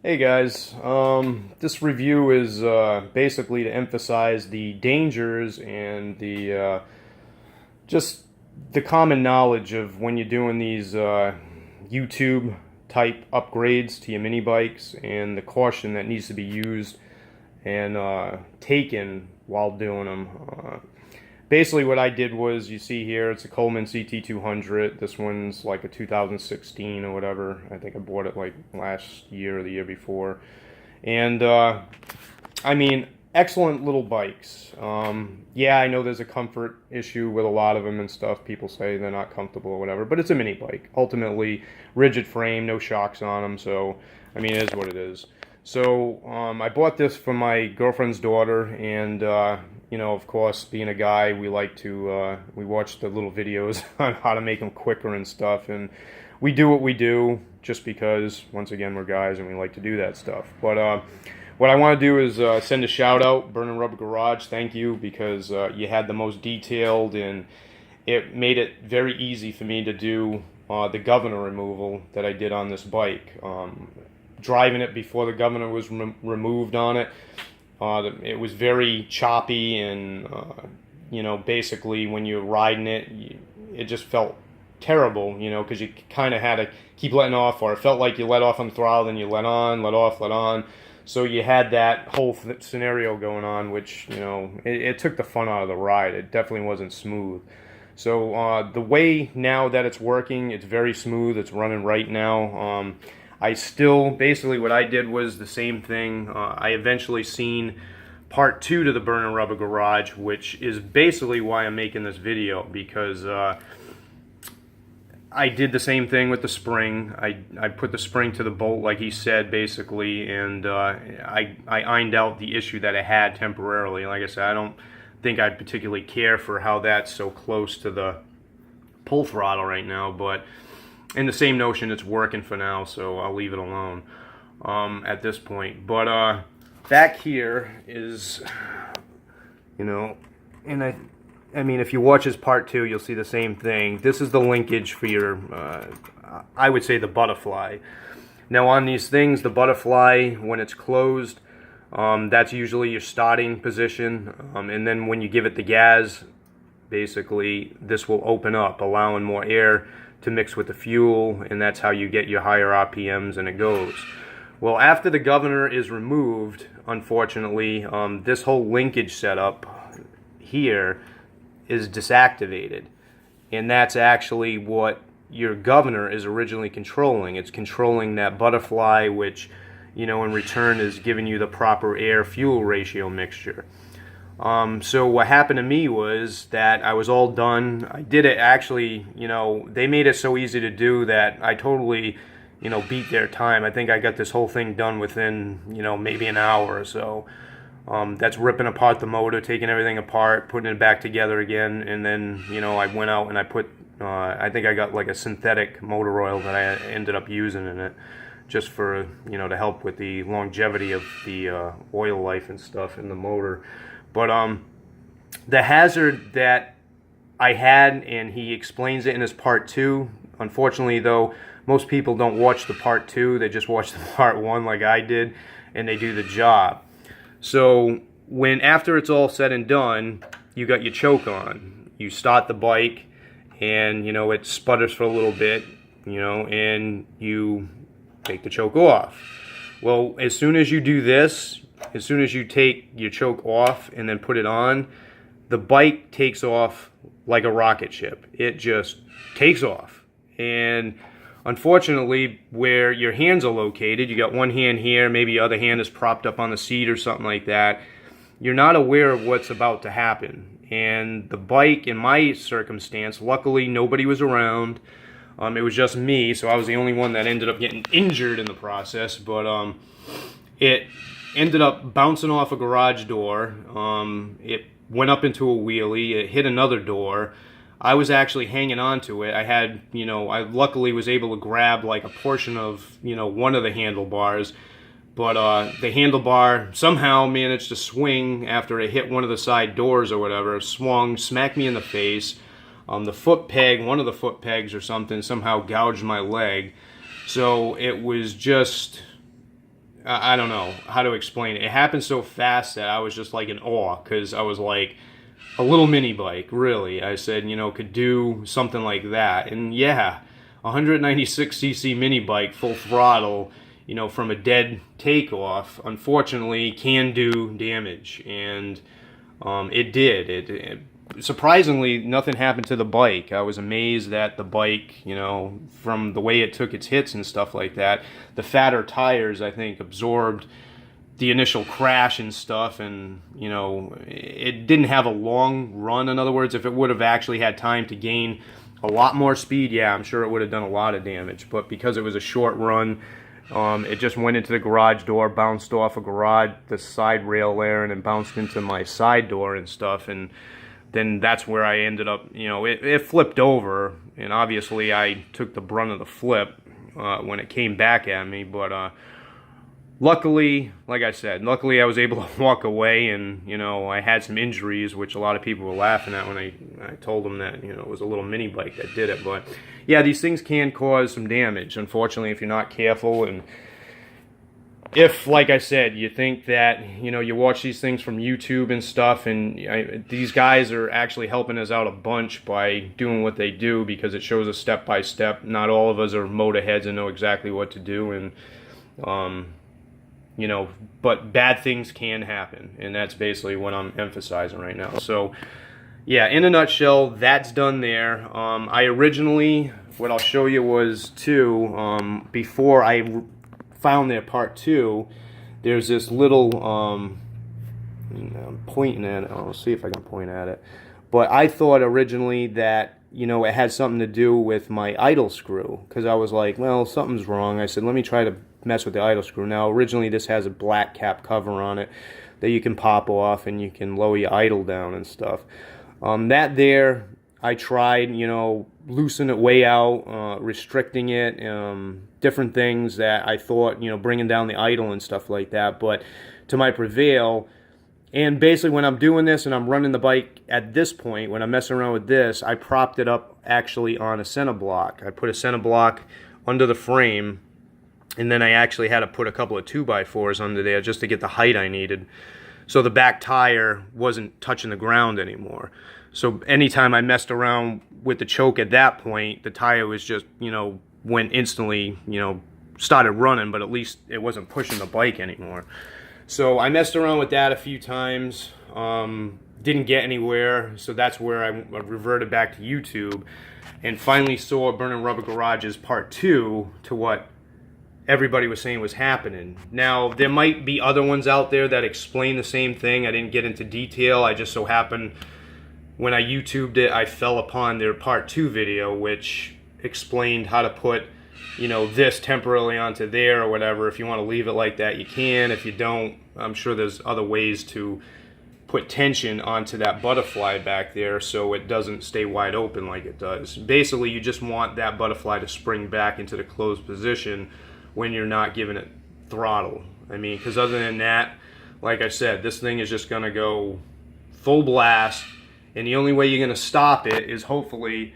Hey guys, this review is basically to emphasize the dangers and the just the common knowledge of when you're doing these YouTube type upgrades to your mini bikes and the caution that needs to be used and taken while doing them. Basically, what I did was, you see here, it's a Coleman CT200. This one's like a 2016 or whatever. I think I bought it like last year or the year before. And, I mean, excellent little bikes. Yeah, I know there's a comfort issue with a lot of them and stuff. People say they're not comfortable or whatever, but it's a mini bike. Ultimately, rigid frame, no shocks on them, so, I mean, it is what it is. So, I bought this for my girlfriend's daughter, and, you know, of course, being a guy, we like to, we watch the little videos on how to make them quicker and stuff, and we do what we do just because, once again, we're guys and we like to do that stuff. But what I want to do is send a shout out, Burning Rubber Garage, thank you, because you had the most detailed, and it made it very easy for me to do the governor removal that I did on this bike. Driving it before the governor was removed on it, it was very choppy, and you know, basically when you're riding it, it just felt terrible, you know, because you kind of had to keep letting off, or it felt like you let off on the throttle, then you let on, let off, let on. So you had that whole scenario going on, which, you know, it took the fun out of the ride. It definitely wasn't smooth. So the way now that it's working, it's very smooth. It's running right now. I still, basically what I did was the same thing. I eventually seen part 2 to the Burning Rubber Garage, which is basically why I'm making this video, because I did the same thing with the spring. I put the spring to the bolt like he said, basically, and I ironed out the issue that I had temporarily. Like I said, I don't think I'd particularly care for how that's so close to the pull throttle right now, but in the same notion, it's working for now, so I'll leave it alone at this point. But back here is, you know, and I mean, if you watch his part 2, you'll see the same thing. This is the linkage for your, I would say, the butterfly. Now on these things, the butterfly, when it's closed, that's usually your starting position, and then when you give it the gas, basically, this will open up, allowing more air to mix with the fuel, and that's how you get your higher RPMs, and it goes. Well, after the governor is removed, unfortunately, this whole linkage setup here is disactivated, and that's actually what your governor is originally controlling. It's controlling that butterfly, which, you know, in return is giving you the proper air-fuel ratio mixture. So what happened to me was that I was all done. I did it actually, you know, they made it so easy to do that I totally, you know, beat their time. I think I got this whole thing done within, you know, maybe an hour or so. That's ripping apart the motor, taking everything apart, putting it back together again, and then, you know, I went out and I put, I think I got like a synthetic motor oil that I ended up using in it, just for, you know, to help with the longevity of the oil life and stuff in the motor. But the hazard that I had, and he explains it in his part 2, unfortunately though, most people don't watch the part 2, they just watch the part 1 like I did, and they do the job. So when, after it's all said and done, you got your choke on, you start the bike, and, you know, it sputters for a little bit, you know, and you take the choke off. Well, as soon as you do this, as soon as you take your choke off and then put it on, the bike takes off like a rocket ship. It just takes off. And unfortunately, where your hands are located, you got one hand here, maybe your other hand is propped up on the seat or something like that, you're not aware of what's about to happen. And the bike, in my circumstance, luckily nobody was around. It was just me, so I was the only one that ended up getting injured in the process, but it ended up bouncing off a garage door. It went up into a wheelie. It hit another door. I was actually hanging on to it. I had, you know, I luckily was able to grab like a portion of, you know, one of the handlebars, but the handlebar somehow managed to swing after it hit one of the side doors or whatever. Swung, smacked me in the face. The foot peg, one of the foot pegs or something, somehow gouged my leg. So it was just I don't know how to explain it. It happened so fast that I was just like in awe, because I was like, a little mini bike, really. I said, you know, could do something like that. And yeah, 196cc mini bike, full throttle, you know, from a dead takeoff, unfortunately can do damage. And it did. It surprisingly, nothing happened to the bike. I was amazed that the bike, you know, from the way it took its hits and stuff like that, the fatter tires, I think, absorbed the initial crash and stuff, and, you know, it didn't have a long run. In other words, if it would have actually had time to gain a lot more speed, yeah, I'm sure it would have done a lot of damage. But because it was a short run, it just went into the garage door, bounced off a garage, the side rail there, and then bounced into my side door and stuff. And then that's where I ended up, you know, it flipped over, and obviously I took the brunt of the flip when it came back at me. But luckily, like I said, luckily I was able to walk away, and, you know, I had some injuries, which a lot of people were laughing at when I told them that, you know, it was a little mini bike that did it. But yeah, these things can cause some damage, unfortunately, if you're not careful. And if, like I said, you think that, you know, you watch these things from YouTube and stuff, and these guys are actually helping us out a bunch by doing what they do, because it shows us step by step. Not all of us are motorheads and know exactly what to do, and you know, but bad things can happen, and that's basically what I'm emphasizing right now. So yeah, in a nutshell, that's done there. I originally, what I'll show you was too, before I found their part 2, there's this little, I'm pointing at it, I'll see if I can point at it, but I thought originally that, you know, it had something to do with my idle screw, because I was like, well, something's wrong. I said, let me try to mess with the idle screw. Now, originally this has a black cap cover on it that you can pop off, and you can lower your idle down and stuff. That there, I tried, you know, loosen it way out, restricting it, different things that I thought, you know, bringing down the idle and stuff like that, but to my prevail. And basically when I'm doing this and I'm running the bike at this point, when I'm messing around with this, I propped it up actually on a center block. I put a center block under the frame, and then I actually had to put a couple of 2x4s under there just to get the height I needed, so the back tire wasn't touching the ground anymore. So anytime I messed around with the choke at that point, the tire was just, you know, went instantly, you know, started running, but at least it wasn't pushing the bike anymore. So I messed around with that a few times, didn't get anywhere, so that's where I reverted back to YouTube, and finally saw Burning Rubber Garage's part 2 to what everybody was saying was happening. Now, there might be other ones out there that explain the same thing. I didn't get into detail. I just so happened, when I YouTubed it, I fell upon their part 2 video, which explained how to put, you know, this temporarily onto there or whatever. If you want to leave it like that, you can. If you don't, I'm sure there's other ways to put tension onto that butterfly back there so it doesn't stay wide open like it does. Basically, you just want that butterfly to spring back into the closed position when you're not giving it throttle. I mean, because other than that, like I said, this thing is just going to go full blast, and the only way you're going to stop it is hopefully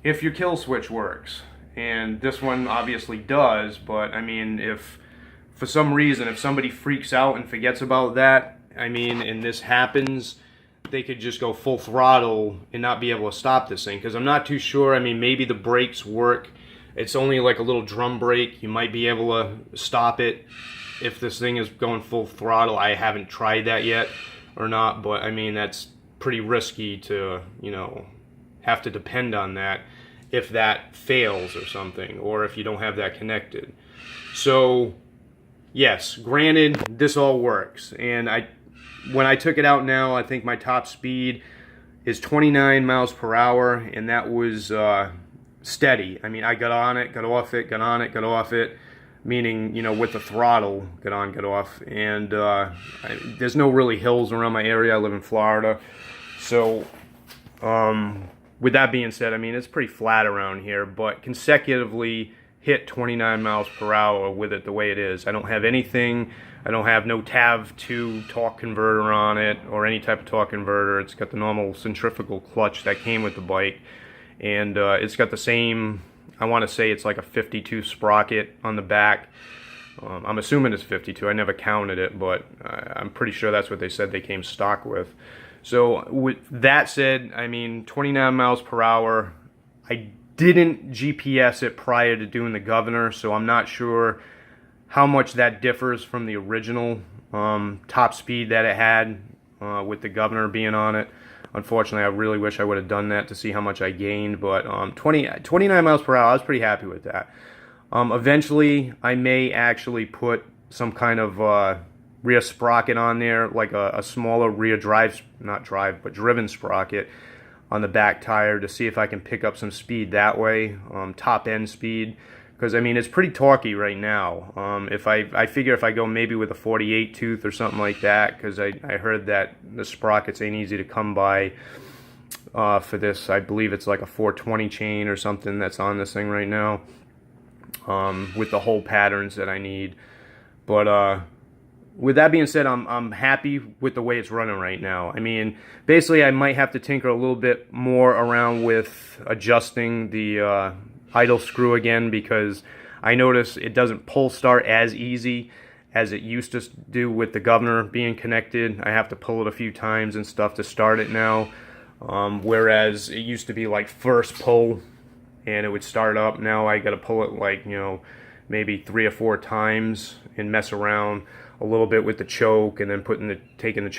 if your kill switch works. And this one obviously does, but I mean, if for some reason, if somebody freaks out and forgets about that, I mean, and this happens, they could just go full throttle and not be able to stop this thing. Because I'm not too sure. I mean, maybe the brakes work. It's only like a little drum brake. You might be able to stop it if this thing is going full throttle. I haven't tried that yet or not, but I mean, that's pretty risky to, you know, have to depend on that if that fails or something, or if you don't have that connected. So yes, granted, this all works, and when I took it out now, I think my top speed is 29 miles per hour, and that was steady. I mean, I got on it, got off it, got on it, got off it, meaning, you know, with the throttle, get on, get off. And there's no really hills around my area. I live in Florida, so with that being said, I mean, it's pretty flat around here, but consecutively hit 29 miles per hour with it the way it is. I don't have anything. I don't have no TAV2 torque converter on it or any type of torque converter. It's got the normal centrifugal clutch that came with the bike, and it's got the same, I want to say it's like a 52 sprocket on the back. I'm assuming it's 52. I never counted it, but I'm pretty sure that's what they said they came stock with. So with that said, I mean, 29 miles per hour. I didn't GPS it prior to doing the governor, so I'm not sure how much that differs from the original top speed that it had with the governor being on it. Unfortunately, I really wish I would have done that to see how much I gained, but 29 miles per hour, I was pretty happy with that. Eventually, I may actually put some kind of rear sprocket on there, like a smaller rear driven sprocket on the back tire to see if I can pick up some speed that way, top end speed. Because, I mean, it's pretty torquey right now. I figure if I go maybe with a 48 tooth or something like that, because I heard that the sprockets ain't easy to come by for this. I believe it's like a 420 chain or something that's on this thing right now, with the hole patterns that I need. But with that being said, I'm happy with the way it's running right now. I mean, basically I might have to tinker a little bit more around with adjusting the idle screw again, because I notice it doesn't pull start as easy as it used to do with the governor being connected. I have to pull it a few times and stuff to start it now, whereas it used to be like first pull and it would start up. Now I got to pull it like, you know, maybe 3 or 4 times and mess around a little bit with the choke, and then putting the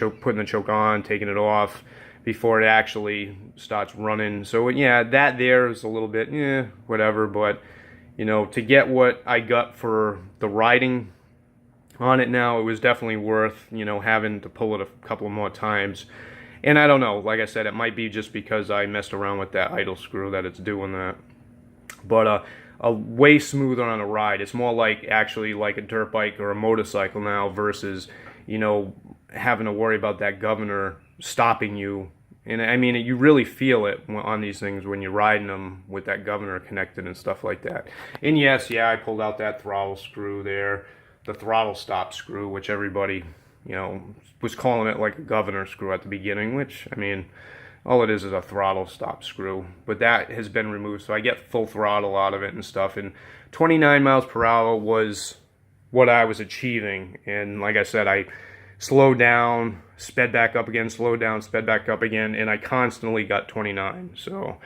choke on, taking it off before it actually starts running. So yeah, that there is a little bit, whatever, but you know, to get what I got for the riding on it now, it was definitely worth, you know, having to pull it a couple more times. And I don't know, like I said, it might be just because I messed around with that idle screw that it's doing that. But a way smoother on a ride. It's more like actually like a dirt bike or a motorcycle now versus, you know, having to worry about that governor stopping you. And I mean, you really feel it on these things when you're riding them with that governor connected and stuff like that. And yes, yeah, I pulled out that throttle screw there, the throttle stop screw, which everybody, you know, was calling it like a governor screw at the beginning, which, I mean, all it is a throttle stop screw. But that has been removed, so I get full throttle out of it and stuff. And 29 miles per hour was what I was achieving. And like I said, I slowed down, sped back up again, slowed down, sped back up again, and I constantly got 29. So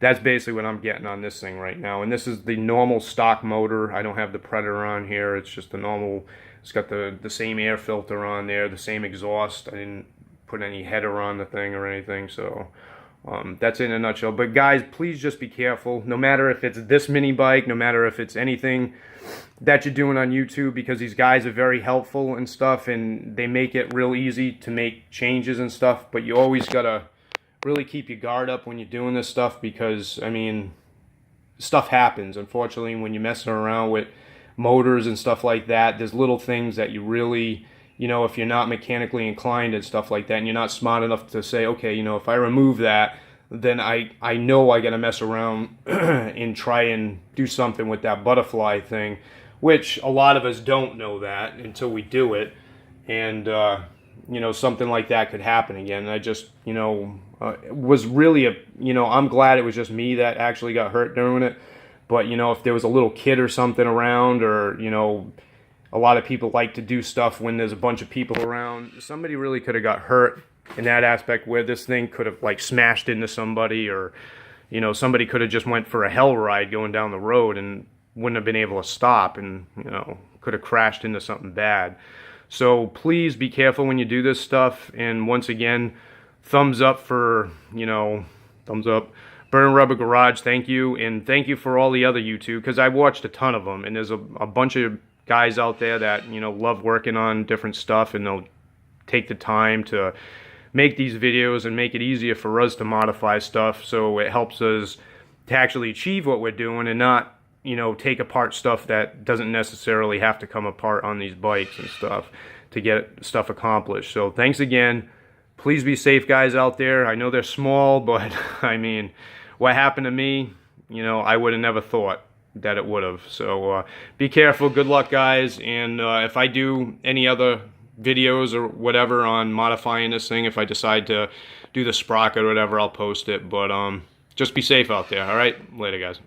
that's basically what I'm getting on this thing right now. And this is the normal stock motor. I don't have the Predator on here. It's just the normal. It's got the same air filter on there, the same exhaust. I didn't put any header on the thing or anything. So that's in a nutshell. But guys, please just be careful. No matter if it's this mini bike, no matter if it's anything that you're doing on YouTube, because these guys are very helpful and stuff, and they make it real easy to make changes and stuff. But you always gotta really keep your guard up when you're doing this stuff, because I mean, stuff happens. Unfortunately, when you're messing around with motors and stuff like that, there's little things that you really, you know, if you're not mechanically inclined and stuff like that, and you're not smart enough to say, okay, you know, if I remove that, then I know I gotta mess around and try and do something with that butterfly thing, which a lot of us don't know that until we do it. And you know, something like that could happen again. And I just, you know, was really you know, I'm glad it was just me that actually got hurt doing it. But you know, if there was a little kid or something around, or you know, a lot of people like to do stuff when there's a bunch of people around, somebody really could have got hurt in that aspect, where this thing could have like smashed into somebody, or you know, somebody could have just went for a hell ride going down the road and wouldn't have been able to stop, and you know, could have crashed into something bad. So please be careful when you do this stuff. And once again, thumbs up for, you know, thumbs up, Burn Rubber Garage, thank you. And thank you for all the other YouTube, because I watched a ton of them, and there's a bunch of guys out there that, you know, love working on different stuff, and they'll take the time to make these videos and make it easier for us to modify stuff, so it helps us to actually achieve what we're doing, and not, you know, take apart stuff that doesn't necessarily have to come apart on these bikes and stuff to get stuff accomplished. So thanks again. Please be safe, guys out there. I know they're small, but I mean, what happened to me, you know, I would have never thought that it would have. So be careful. Good luck, guys. And if I do any other videos or whatever on modifying this thing, if I decide to do the sprocket or whatever, I'll post it. But just be safe out there. All right, later, guys.